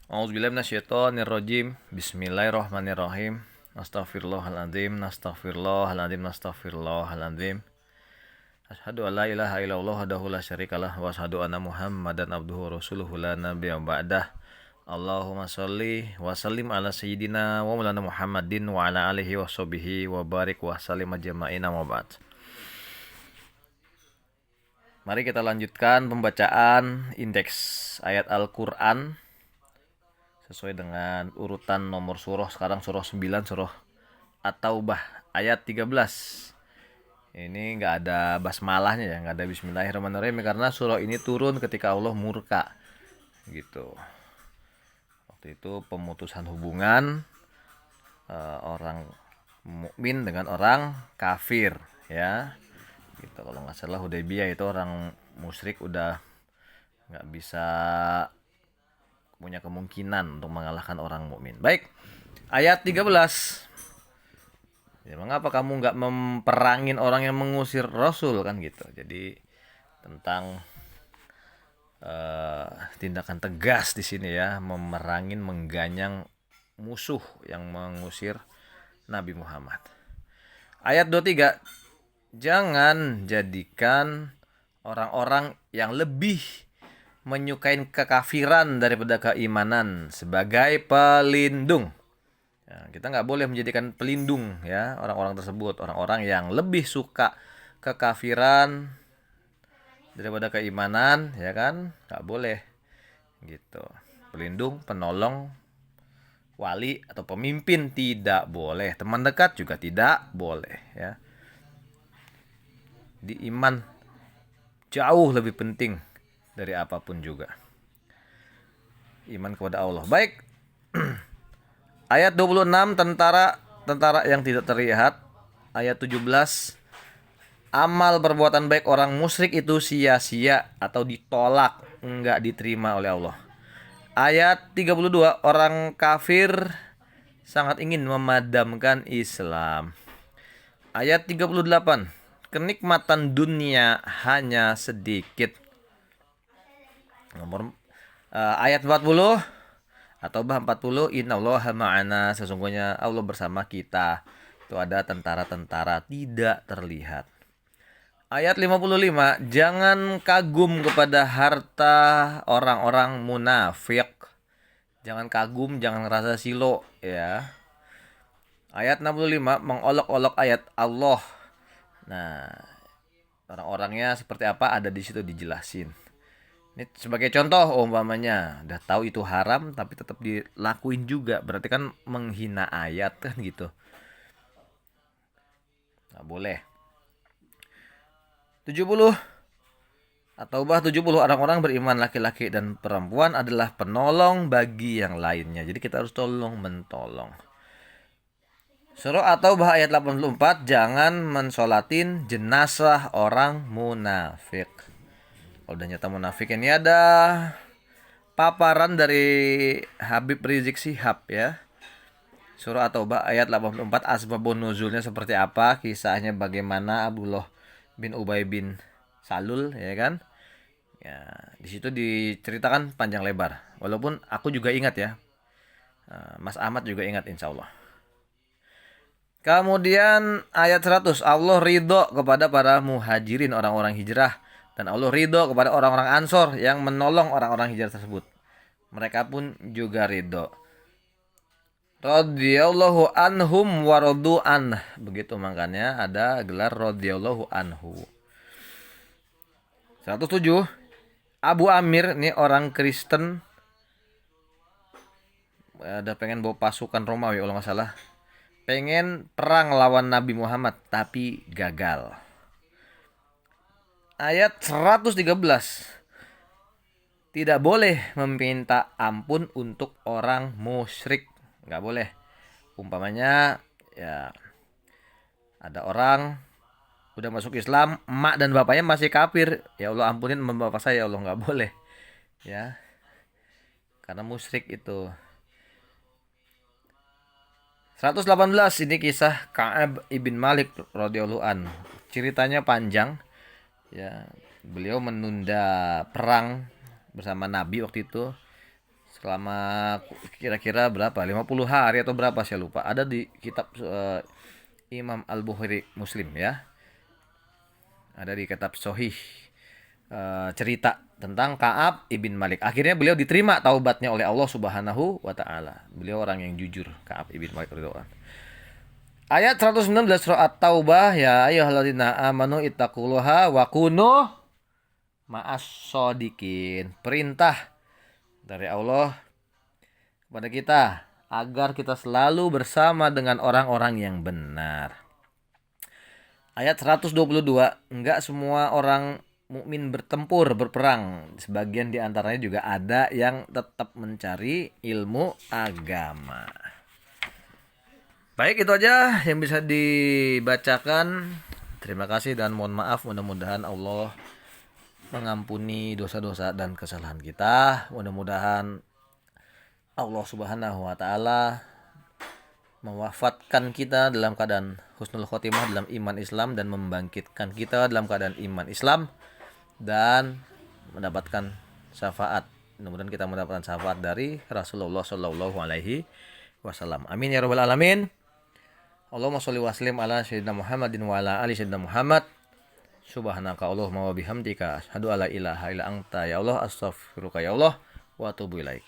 A'udzubillahi minasyaitonirrajim. Bismillahirrahmanirrahim. Nastaghfirullahaladzim. Asyhadu an la ilaha illallah wahdahu la syarikalah wa asyhadu anna Muhammadan abduhu wa rasuluhu la nabiyya ba'dah. Allahumma sholli wa sallim ala sayyidina wa maulana Muhammadin wa ala alihi wa sahbihi wa barik wa sallim ajma'ina wa ba'd. Mari kita lanjutkan pembacaan indeks ayat Al-Qur'an sesuai dengan urutan nomor surah. Sekarang surah 9, surah At-Taubah ayat 13. Ini nggak ada basmalahnya ya, nggak ada bismillahirrahmanirrahim, karena surah ini turun ketika Allah murka gitu. Waktu itu pemutusan hubungan orang mukmin dengan orang kafir ya gitu. Kalau nggak salah Hudaybiyah itu orang musyrik udah nggak bisa punya kemungkinan untuk mengalahkan orang mukmin. Baik, ayat 13. Ya, mengapa kamu nggak memperangin orang yang mengusir Rasul kan gitu. Jadi tentang tindakan tegas di sini ya, memerangin, mengganyang musuh yang mengusir Nabi Muhammad. Ayat 23. Jangan jadikan orang-orang yang lebih menyukai kekafiran daripada keimanan sebagai pelindung. Ya, kita nggak boleh menjadikan pelindung ya orang-orang tersebut, orang-orang yang lebih suka kekafiran daripada keimanan, ya kan? Nggak boleh gitu. Pelindung, penolong, wali atau pemimpin tidak boleh. Teman dekat juga tidak boleh ya. Di iman jauh lebih penting dari apapun juga. Iman kepada Allah. Baik. Ayat 26, tentara yang tidak terlihat. Ayat 17, amal perbuatan baik orang musyrik itu sia-sia atau ditolak, enggak diterima oleh Allah. Ayat 32, orang kafir sangat ingin memadamkan Islam. Ayat 38, kenikmatan dunia hanya sedikit. Ayat 40 atau 40, innallaha ma'ana, sesungguhnya Allah bersama kita. Itu ada tentara-tentara tidak terlihat. Ayat 55, jangan kagum kepada harta orang-orang munafik. Jangan kagum, jangan ngerasa silo ya. Ayat 65, mengolok-olok ayat Allah. Nah, orang-orangnya seperti apa ada di situ dijelasin. Ini sebagai contoh umpamanya udah tahu itu haram tapi tetap dilakuin juga, berarti kan menghina ayat kan gitu. Nggak boleh. 70 atau 70, orang-orang beriman laki-laki dan perempuan adalah penolong bagi yang lainnya. Jadi kita harus tolong mentolong. Surah At-Taubah ayat 84, jangan mensolatin jenazah orang munafik. Kalau udah nyata munafik, ini ada paparan dari Habib Rizik Syihab ya. Surah At-Taubah ayat 84, asbabun nuzulnya seperti apa, kisahnya bagaimana Abdullah bin Ubay bin Salul ya kan. Ya, di situ diceritakan panjang lebar. Walaupun aku juga ingat ya. Mas Ahmad juga ingat insyaallah. Kemudian ayat 100, Allah ridho kepada para muhajirin, orang-orang hijrah, dan Allah ridho kepada orang-orang Ansor yang menolong orang-orang hijrah tersebut. Mereka pun juga ridho. Radhiyallahu anhum wa radu an. Begitu makanya ada gelar radhiyallahu anhu. 107, Abu Amir ini orang Kristen, ada pengen bawa pasukan Romawi kalau nggak salah, pengen perang lawan Nabi Muhammad tapi gagal. Ayat 113, tidak boleh meminta ampun untuk orang musyrik, nggak boleh. Umpamanya ya ada orang udah masuk Islam, emak dan bapaknya masih kafir, ya Allah ampunin bapak saya, ya Allah, nggak boleh ya, karena musyrik itu. 118, ini kisah Ka'ab ibn Malik radhiyallahu an. Ceritanya panjang ya. Beliau menunda perang bersama Nabi waktu itu selama kira-kira berapa? 50 hari atau berapa saya lupa. Ada di kitab Imam Al-Bukhari Muslim ya. Ada di kitab Sahih cerita tentang Ka'ab ibn Malik. Akhirnya beliau diterima taubatnya oleh Allah Subhanahu wa taala. Beliau orang yang jujur, Ka'ab ibn Malik radhiyallahu anhu. Ayat 119 surah At-Taubah, ya ayyuhalladzina amanu ittaqullaha wa kunu ma'as shodiqin. Perintah dari Allah kepada kita agar kita selalu bersama dengan orang-orang yang benar. Ayat 122, enggak semua orang mukmin bertempur, berperang. Sebagian di antaranya juga ada yang tetap mencari ilmu agama. Baik, itu aja yang bisa dibacakan. Terima kasih dan mohon maaf. Mudah-mudahan Allah mengampuni dosa-dosa dan kesalahan kita. Mudah-mudahan Allah Subhanahu wa taala mewafatkan kita dalam keadaan husnul khotimah dalam iman Islam dan membangkitkan kita dalam keadaan iman Islam dan mendapatkan syafaat. Mudah-mudahan kita mendapatkan syafaat dari Rasulullah Shallallahu alaihi wasallam. Amin ya rabbal alamin. Allahumma sholli wa sallim ala sayyidina Muhammadin wa ala ali sayyidina Muhammad. Subhanaka Allahumma wa bihamdika asyhadu alla ilaha illa anta ya Allah astaghfiruka ya Allah wa atubu ilaik.